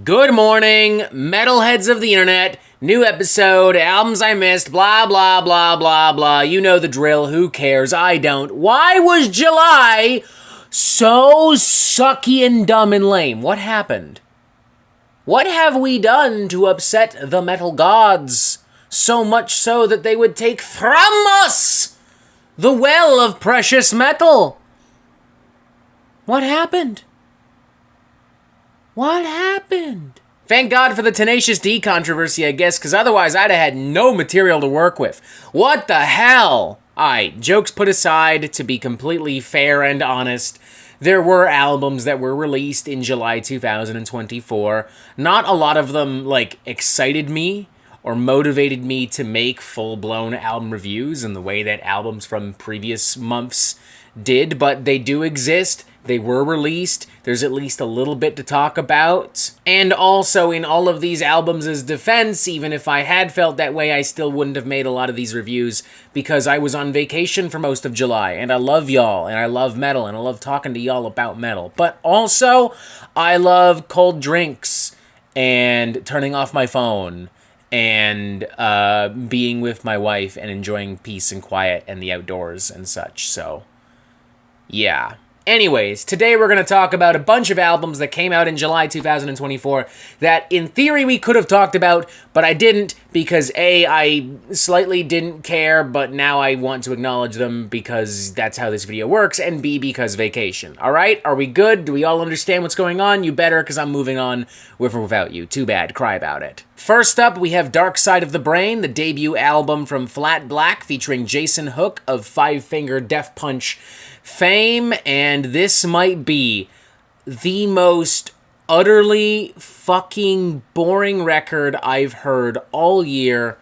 Good morning, metalheads of the internet. New episode, albums I missed, blah, blah, blah, blah, blah. You know the drill, who cares? I don't. Why was July so sucky and dumb and lame? What happened? What have we done to upset the metal gods? So much so that they would take from us the well of precious metal. What happened? What happened? Thank God for the Tenacious D controversy, I guess, because otherwise I'd have had no material to work with. What the hell? Alright, jokes put aside, to be completely fair and honest, there were albums that were released in July 2024. Not a lot of them, excited me or motivated me to make full-blown album reviews in the way that albums from previous months did, but they do exist. They were released. There's at least a little bit to talk about. And also, in all of these albums' defense, even if I had felt that way, I still wouldn't have made a lot of these reviews because I was on vacation for most of July, and I love y'all, and I love metal, and I love talking to y'all about metal. But also, I love cold drinks, and turning off my phone, and being with my wife, and enjoying peace and quiet and the outdoors and such, so yeah. Anyways, today we're going to talk about a bunch of albums that came out in July 2024 that in theory we could have talked about, but I didn't because A, I slightly didn't care, but now I want to acknowledge them because that's how this video works, and B, because vacation. Alright, are we good? Do we all understand what's going on? You better, because I'm moving on with or without you. Too bad, cry about it. First up, we have Dark Side of the Brain, the debut album from Flat Black featuring Jason Hook of Five Finger Death Punch fame, and this might be the most utterly fucking boring record I've heard all year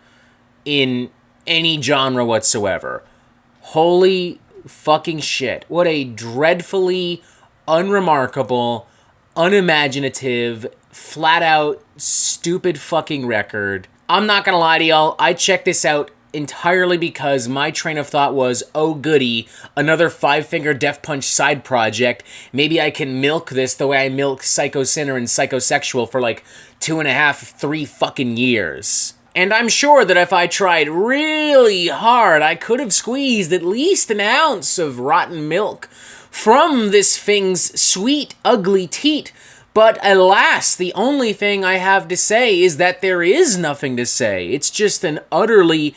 in any genre whatsoever. Holy fucking shit. What a dreadfully unremarkable, unimaginative, flat out stupid fucking record. I'm not gonna lie to y'all, I checked this out entirely because my train of thought was, oh goody, another Five Finger Death Punch side project. Maybe I can milk this the way I milk Psycho Sinner and Psychosexual for 2.5, 3 fucking years. And I'm sure that if I tried really hard, I could have squeezed at least an ounce of rotten milk from this thing's sweet, ugly teat. But alas, the only thing I have to say is that there is nothing to say. It's just an utterly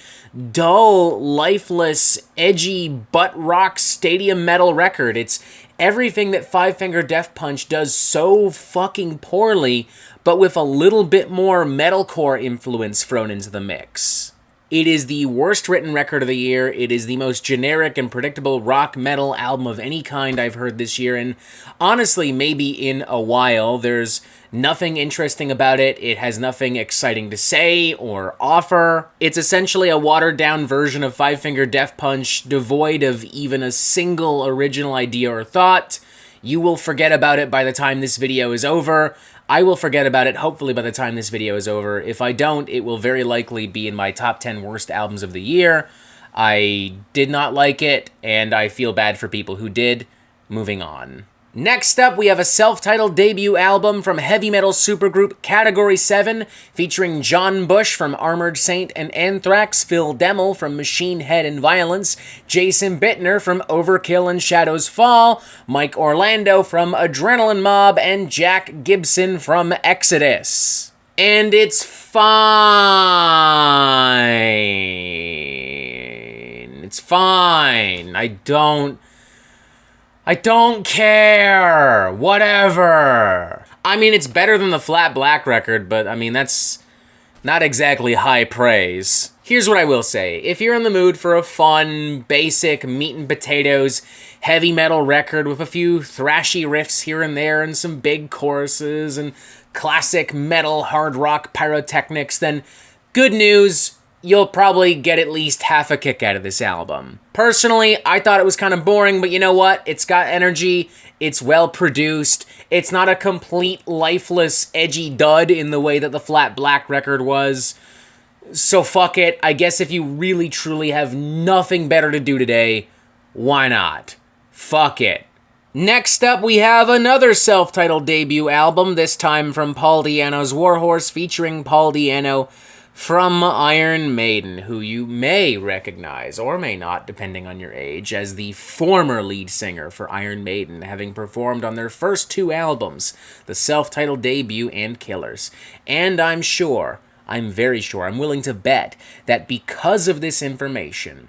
dull, lifeless, edgy, butt rock stadium metal record. It's everything that Five Finger Death Punch does so fucking poorly, but with a little bit more metalcore influence thrown into the mix. It is the worst written record of the year. It is the most generic and predictable rock metal album of any kind I've heard this year, and honestly, maybe in a while. There's nothing interesting about it. It has nothing exciting to say or offer. It's essentially a watered-down version of Five Finger Death Punch, devoid of even a single original idea or thought. You will forget about it by the time this video is over. I will forget about it, hopefully, by the time this video is over. If I don't, it will very likely be in my top 10 worst albums of the year. I did not like it, and I feel bad for people who did. Moving on. Next up, we have a self-titled debut album from heavy metal supergroup Category 7, featuring John Bush from Armored Saint and Anthrax, Phil Demmel from Machine Head and Violence, Jason Bittner from Overkill and Shadows Fall, Mike Orlando from Adrenaline Mob, and Jack Gibson from Exodus. And it's fine. It's fine. I don't care. Whatever. I mean, it's better than the Flat Black record, but I mean, that's not exactly high praise. Here's what I will say. If you're in the mood for a fun, basic, meat and potatoes, heavy metal record with a few thrashy riffs here and there and some big choruses and classic metal hard rock pyrotechnics, then good news. You'll probably get at least half a kick out of this album. Personally, I thought it was kind of boring, but you know what? It's got energy, it's well produced, it's not a complete, lifeless, edgy dud in the way that the Flat Black record was. So fuck it, I guess if you really truly have nothing better to do today, why not? Fuck it. Next up, we have another self-titled debut album, this time from Paul Di'Anno's Warhorse, featuring Paul Di'Anno from Iron Maiden, who you may recognize, or may not, depending on your age, as the former lead singer for Iron Maiden, having performed on their first 2 albums, the self-titled debut and Killers. And I'm very sure, I'm willing to bet that because of this information,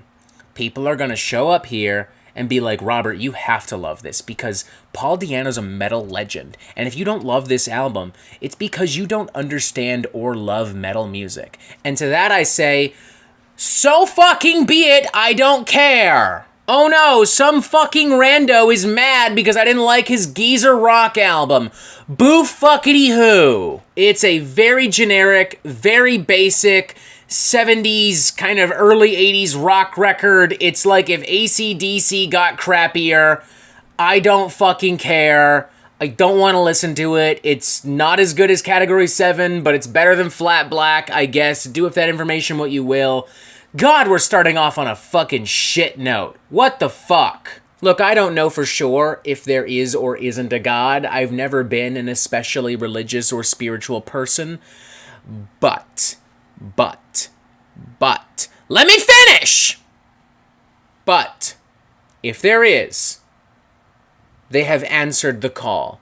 people are going to show up here and be like, Robert, you have to love this, because Paul Di'Anno's a metal legend, and if you don't love this album, it's because you don't understand or love metal music. And to that I say, so fucking be it, I don't care! Oh no, some fucking rando is mad because I didn't like his Geezer Rock album. Boo fuckity who! It's a very generic, very basic 70s, kind of early 80s rock record. It's like if AC/DC got crappier. I don't fucking care. I don't want to listen to it. It's not as good as Category 7, but it's better than Flat Black, I guess. Do with that information what you will. God, we're starting off on a fucking shit note. What the fuck? Look, I don't know for sure if there is or isn't a God. I've never been an especially religious or spiritual person. But, let me finish! But, if there is, they have answered the call.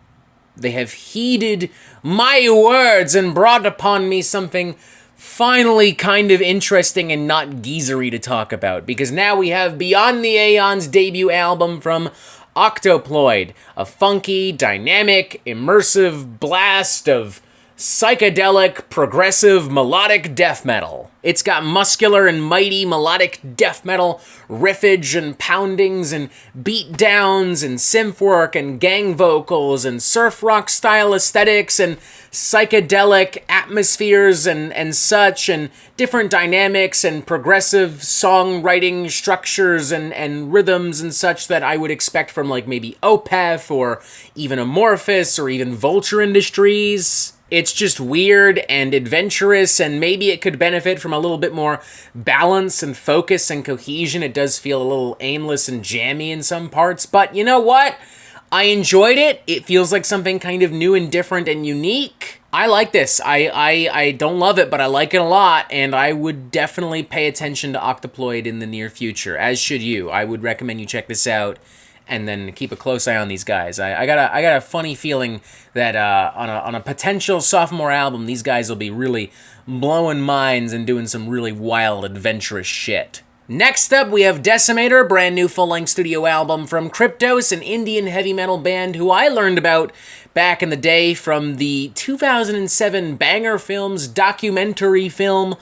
They have heeded my words and brought upon me something finally kind of interesting and not geezery to talk about, because now we have Beyond the Aeon's debut album from Octoploid, a funky, dynamic, immersive blast of psychedelic, progressive, melodic death metal. It's got muscular and mighty melodic death metal riffage and poundings and beat downs and synth work and gang vocals and surf rock style aesthetics and psychedelic atmospheres and such, and different dynamics and progressive songwriting structures and rhythms and such that I would expect from like maybe Opeth or even Amorphous or even Vulture Industries. It's just weird and adventurous, and maybe it could benefit from a little bit more balance and focus and cohesion. It does feel a little aimless and jammy in some parts, but you know what? I enjoyed it. It feels like something kind of new and different and unique. I like this. I don't love it, but I like it a lot, and I would definitely pay attention to Octoploid in the near future, as should you. I would recommend you check this out and then keep a close eye on these guys. I got a funny feeling that on a potential sophomore album, these guys will be really blowing minds and doing some really wild, adventurous shit. Next up, we have Decimator, brand new full-length studio album from Kryptos, an Indian heavy metal band who I learned about back in the day from the 2007 Banger Films documentary film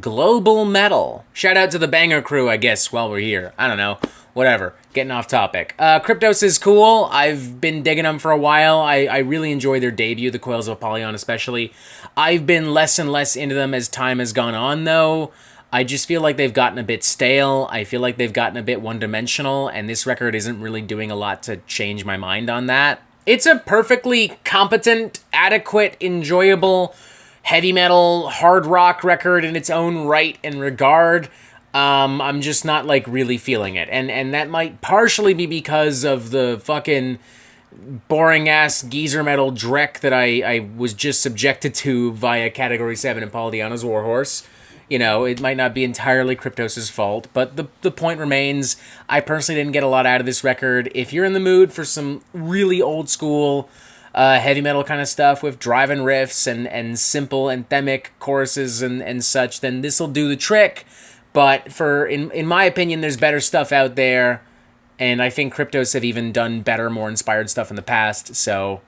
Global Metal. Shout out to the Banger crew, I guess, while we're here. I don't know. Whatever. Getting off topic. Kryptos is cool. I've been digging them for a while. I really enjoy their debut, The Coils of Apollyon especially. I've been less and less into them as time has gone on, though. I just feel like they've gotten a bit stale. I feel like they've gotten a bit one-dimensional, and this record isn't really doing a lot to change my mind on that. It's a perfectly competent, adequate, enjoyable heavy metal, hard rock record in its own right and regard. I'm just not, like, really feeling it. And that might partially be because of the fucking boring-ass geezer metal dreck that I was just subjected to via Category 7 and Paul Di'Anno's Warhorse. You know, it might not be entirely Kryptos' fault, but the point remains, I personally didn't get a lot out of this record. If you're in the mood for some really old-school heavy metal kind of stuff with driving riffs and simple anthemic choruses and such, then this'll do the trick. But in my opinion, there's better stuff out there, and I think Kryptos have even done better, more inspired stuff in the past, so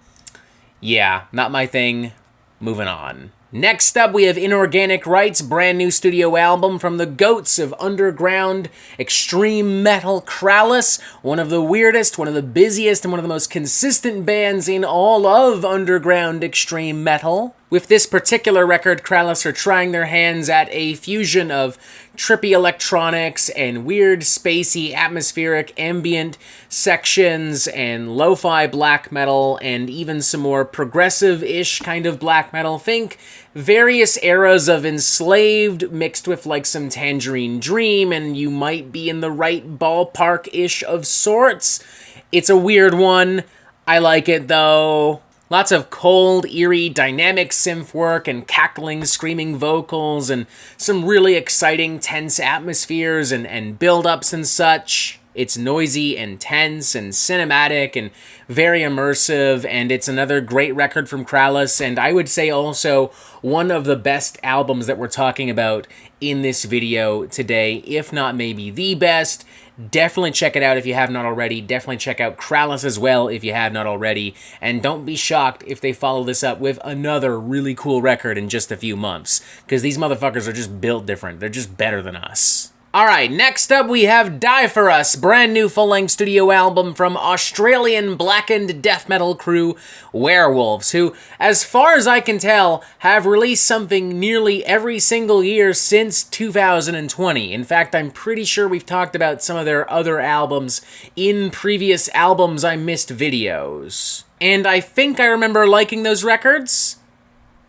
yeah, not my thing. Moving on. Next up, we have Inorganic Rights, brand new studio album from the goats of underground extreme metal Krallice, one of the weirdest, one of the busiest, and one of the most consistent bands in all of underground extreme metal. With this particular record, Krallice are trying their hands at a fusion of trippy electronics and weird, spacey, atmospheric, ambient sections and lo-fi black metal and even some more progressive-ish kind of black metal. Think various eras of Enslaved mixed with like some Tangerine Dream, and you might be in the right ballpark-ish of sorts. It's a weird one. I like it, though. Lots of cold, eerie, dynamic synth work and cackling, screaming vocals and some really exciting, tense atmospheres and build-ups and such. It's noisy and tense and cinematic and very immersive, and it's another great record from Krallice, and I would say also one of the best albums that we're talking about in this video today, if not maybe the best. Definitely check it out if you have not already. Definitely check out Krallice as well if you have not already. And don't be shocked if they follow this up with another really cool record in just a few months, because these motherfuckers are just built different. They're just better than us. Alright, next up we have Die For Us, brand new full-length studio album from Australian blackened death metal crew Werewolves, who, as far as I can tell, have released something nearly every single year since 2020. In fact, I'm pretty sure we've talked about some of their other albums in previous Albums I Missed videos. And I think I remember liking those records.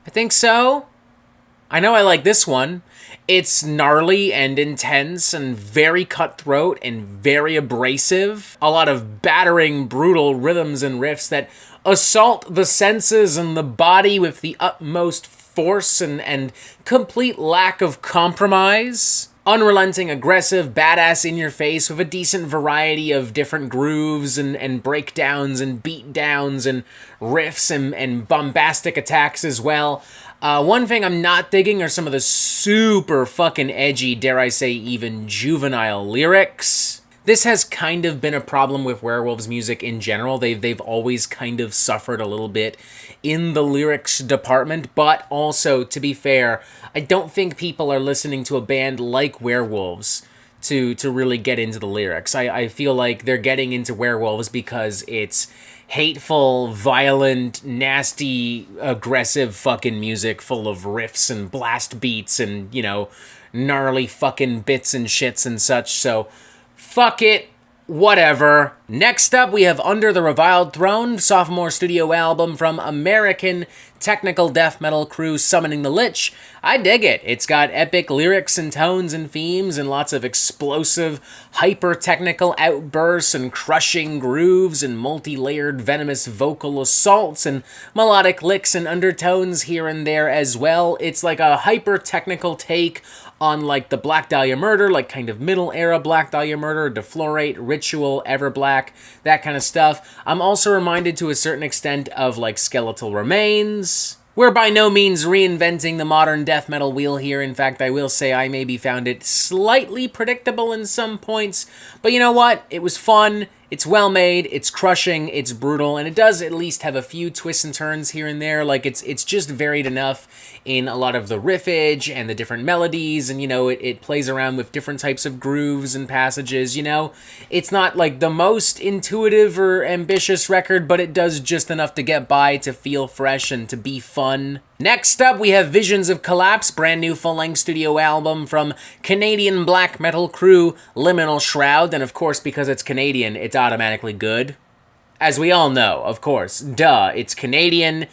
I think so. I know I like this one. It's gnarly and intense and very cutthroat and very abrasive. A lot of battering, brutal rhythms and riffs that assault the senses and the body with the utmost force and complete lack of compromise. Unrelenting, aggressive, badass in your face with a decent variety of different grooves and breakdowns and beatdowns and riffs and bombastic attacks as well. One thing I'm not digging are some of the super fucking edgy, dare I say even juvenile lyrics. This has kind of been a problem with Werewolves music in general. They've always kind of suffered a little bit in the lyrics department, but also, to be fair, I don't think people are listening to a band like Werewolves to really get into the lyrics. I feel like they're getting into Werewolves because it's hateful, violent, nasty, aggressive fucking music full of riffs and blast beats and, you know, gnarly fucking bits and shits and such, so fuck it. Whatever. Next up, we have Under the Reviled Throne, sophomore studio album from American technical death metal crew Summoning the Lich. I dig it. It's got epic lyrics and tones and themes and lots of explosive, hyper-technical outbursts and crushing grooves and multi-layered venomous vocal assaults and melodic licks and undertones here and there as well. It's like a hyper-technical take on like the Black Dahlia Murder, like kind of middle era Black Dahlia Murder, Deflorate, Ritual, Everblack, that kind of stuff. I'm also reminded to a certain extent of like Skeletal Remains. We're by no means reinventing the modern death metal wheel here. In fact, I will say I maybe found it slightly predictable in some points, but you know what? It was fun. It's well made, it's crushing, it's brutal, and it does at least have a few twists and turns here and there. Like, it's just varied enough in a lot of the riffage and the different melodies, and, you know, it plays around with different types of grooves and passages, you know? It's not, like, the most intuitive or ambitious record, but it does just enough to get by, to feel fresh, and to be fun. Next up, we have Visions of Collapse, brand new full-length studio album from Canadian black metal crew Lional Shroud, and of course, because it's Canadian, it's automatically good. As we all know, of course, duh, it's Canadian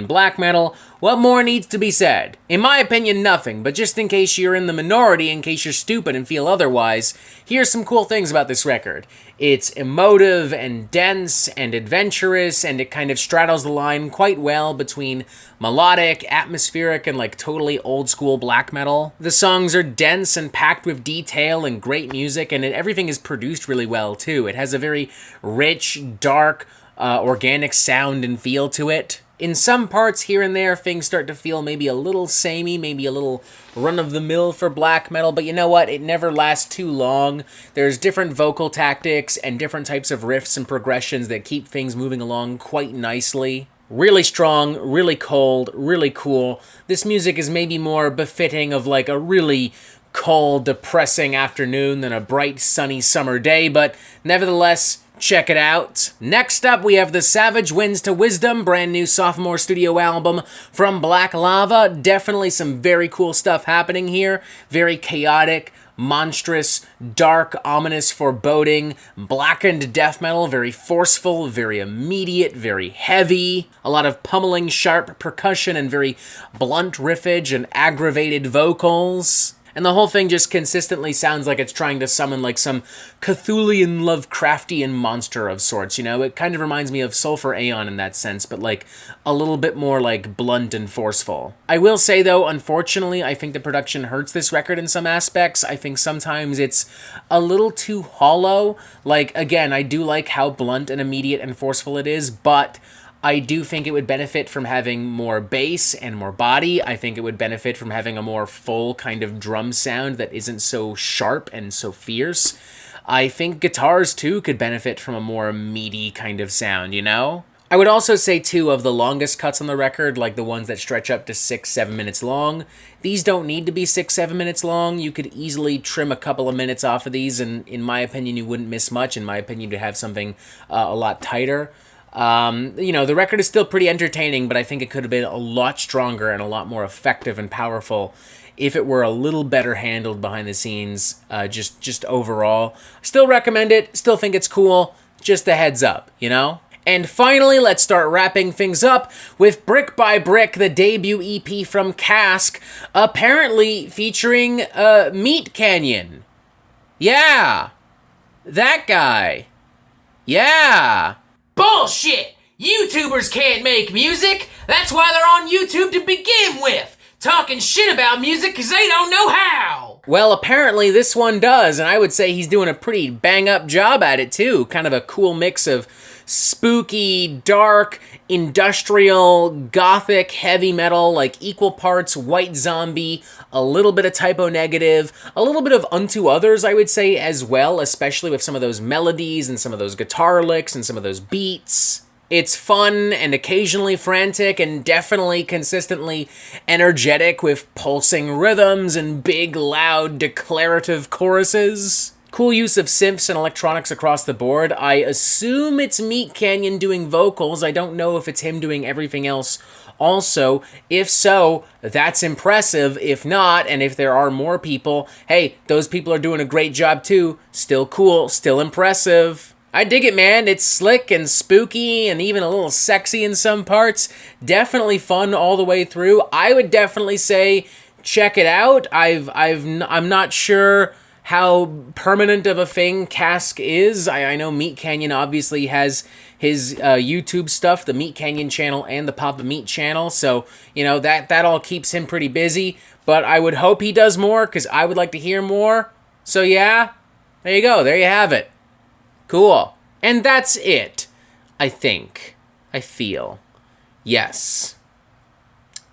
black metal. What more needs to be said? In my opinion, nothing, but just in case you're in the minority, in case you're stupid and feel otherwise, here's some cool things about this record. It's emotive and dense and adventurous, and it kind of straddles the line quite well between melodic, atmospheric, and like totally old school black metal. The songs are dense and packed with detail and great music, and everything is produced really well too. It has a very rich, dark, organic sound and feel to it. In some parts here and there, things start to feel maybe a little samey, maybe a little run-of-the-mill for black metal, but you know what? It never lasts too long. There's different vocal tactics and different types of riffs and progressions that keep things moving along quite nicely. Really strong, really cold, really cool. This music is maybe more befitting of like a really cold, depressing afternoon than a bright, sunny summer day, but nevertheless, check it out. Next up, we have The Savage Winds to Wisdom, brand new sophomore studio album from Black Lava. Definitely some very cool stuff happening here. Very chaotic, monstrous, dark, ominous, foreboding, blackened death metal, very forceful, very immediate, very heavy, a lot of pummeling, sharp percussion, and very blunt riffage and aggravated vocals. and the whole thing just consistently sounds like it's trying to summon like some Cthulhian Lovecraftian monster of sorts, you know? It kind of reminds me of Sulfur Aeon in that sense, but like a little bit more like blunt and forceful. I will say though, unfortunately, I think the production hurts this record in some aspects. I think sometimes it's a little too hollow. Like, again, I do like how blunt and immediate and forceful it is, but I do think it would benefit from having more bass and more body. I think it would benefit from having a more full kind of drum sound that isn't so sharp and so fierce. I think guitars, too, could benefit from a more meaty kind of sound, you know? I would also say, too, of the longest cuts on the record, like the ones that stretch up to 6-7 minutes long, these don't need to be 6-7 minutes long. You could easily trim a couple of minutes off of these, and in my opinion, you wouldn't miss much. In my opinion, to have something a lot tighter. You know, the record is still pretty entertaining, but I think it could have been a lot stronger and a lot more effective and powerful if it were a little better handled behind the scenes, just overall. Still recommend it, still think it's cool, just a heads up, you know? And finally, let's start wrapping things up with Brick by Brick, the debut EP from Cask, apparently featuring Meat Canyon. Yeah, that guy. Yeah. Bullshit! YouTubers can't make music! That's why they're on YouTube to begin with! Talking shit about music because they don't know how! Well, apparently this one does, and I would say he's doing a pretty bang-up job at it, too. Kind of a cool mix of spooky, dark, industrial, gothic, heavy metal, like equal parts white zombie, a little bit of Typo Negative, a little bit of Unto Others, I would say, as well, especially with some of those melodies and some of those guitar licks and some of those beats. It's fun and occasionally frantic and definitely consistently energetic with pulsing rhythms and big, loud, declarative choruses. Cool use of synths and electronics across the board. I assume it's Meat Canyon doing vocals. I don't know if it's him doing everything else also. If so, that's impressive. If not, and if there are more people, hey, those people are doing a great job too. Still cool, still impressive. I dig it, man. It's slick and spooky and even a little sexy in some parts. Definitely fun all the way through. I would definitely say check it out. I'm not sure how permanent of a thing Cask is. I know Meat Canyon obviously has his YouTube stuff, the Meat Canyon channel and the Papa Meat channel, so, you know, that all keeps him pretty busy, but I would hope he does more, because I would like to hear more. So yeah, there you go, there you have it. Cool. And that's it, I think. I feel. Yes.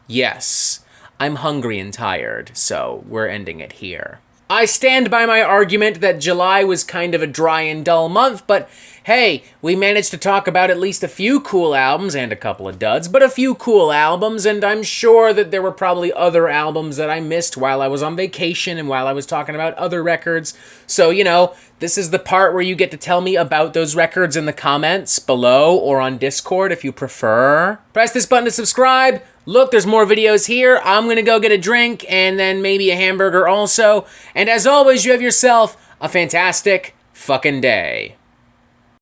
Yes. I'm hungry and tired, so we're ending it here. I stand by my argument that July was kind of a dry and dull month, but hey, we managed to talk about at least a few cool albums, and a couple of duds, but a few cool albums, and I'm sure that there were probably other albums that I missed while I was on vacation and while I was talking about other records. So, you know, this is the part where you get to tell me about those records in the comments below or on Discord if you prefer. Press this button to subscribe. Look, there's more videos here. I'm gonna go get a drink and then maybe a hamburger also. And as always, you have yourself a fantastic fucking day.